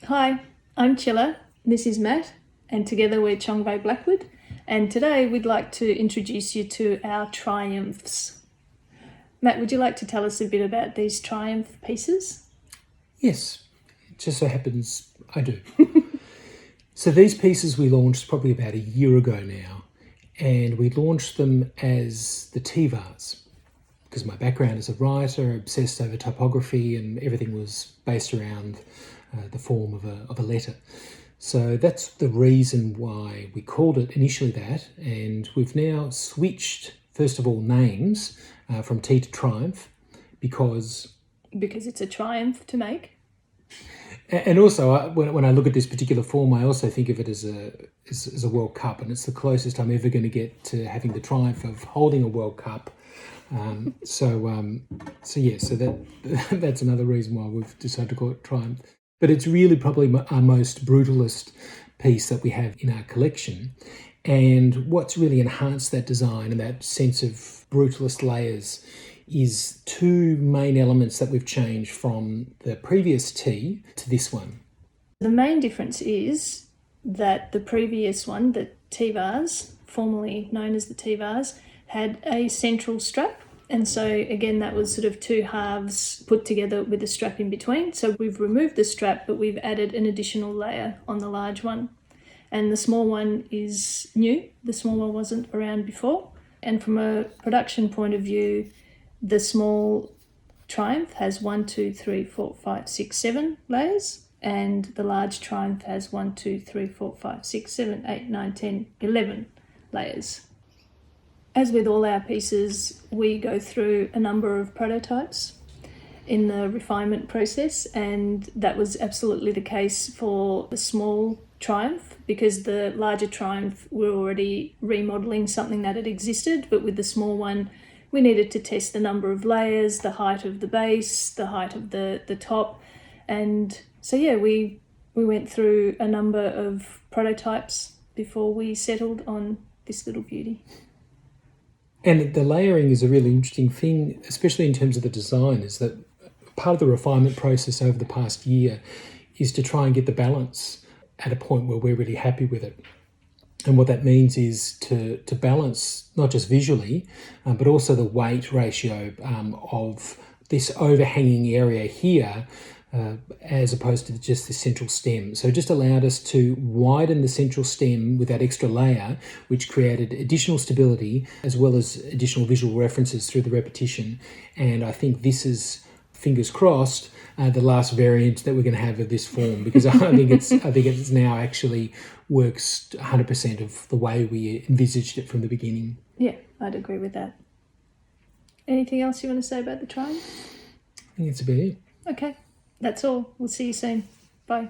Hi, I'm Csilla, this is Matt, and together we're Csongvay Blackwood, and today we'd like to introduce you to our triumphs. Matt, would you like to tell us a bit about these triumph pieces? Yes, it just so happens I do. So these pieces we launched probably about a year ago now, and we launched them as the T-vase. Because my background as a writer, obsessed over typography, and everything was based around the form of a letter. So that's the reason why we called it initially that, and we've now switched, first of all, names from T to Triumph because it's a triumph to make. And also, when I look at this particular form, I also think of it as a World Cup, and it's the closest I'm ever going to get to having the triumph of holding a World Cup. So that's another reason why we've decided to call it Triumph. But it's really probably our most brutalist piece that we have in our collection. And what's really enhanced that design and that sense of brutalist layers is two main elements that we've changed from the previous T to this one. The main difference is that the previous one, the T-vase, formerly known as the T-vase, had a central strap. And so again, that was sort of two halves put together with a strap in between. So we've removed the strap, but we've added an additional layer on the large one. And the small one is new. The small one wasn't around before. And from a production point of view, the small Triumph has 1, 2, 3, 4, 5, 6, 7 layers. And the large Triumph has 1, 2, 3, 4, 5, 6, 7, 8, 9, 10, 11 layers. As with all our pieces, we go through a number of prototypes in the refinement process, and that was absolutely the case for the small Triumph, because the larger Triumph we're already remodeling something that had existed, but with the small one we needed to test the number of layers, the height of the base, the height of the top, and so we went through a number of prototypes before we settled on this little beauty. And the layering is a really interesting thing, especially in terms of the design, is that part of the refinement process over the past year is to try and get the balance at a point where we're really happy with it. And what that means is to balance not just visually, but also the weight ratio of this overhanging area here, as opposed to just the central stem. So it just allowed us to widen the central stem with that extra layer, which created additional stability as well as additional visual references through the repetition. And I think this is, fingers crossed, the last variant that we're going to have of this form, because I think it's now actually works 100% of the way we envisaged it from the beginning. Yeah, I'd agree with that. Anything else you want to say about the Triumph? I think that's about it. Okay. That's all. We'll see you soon. Bye.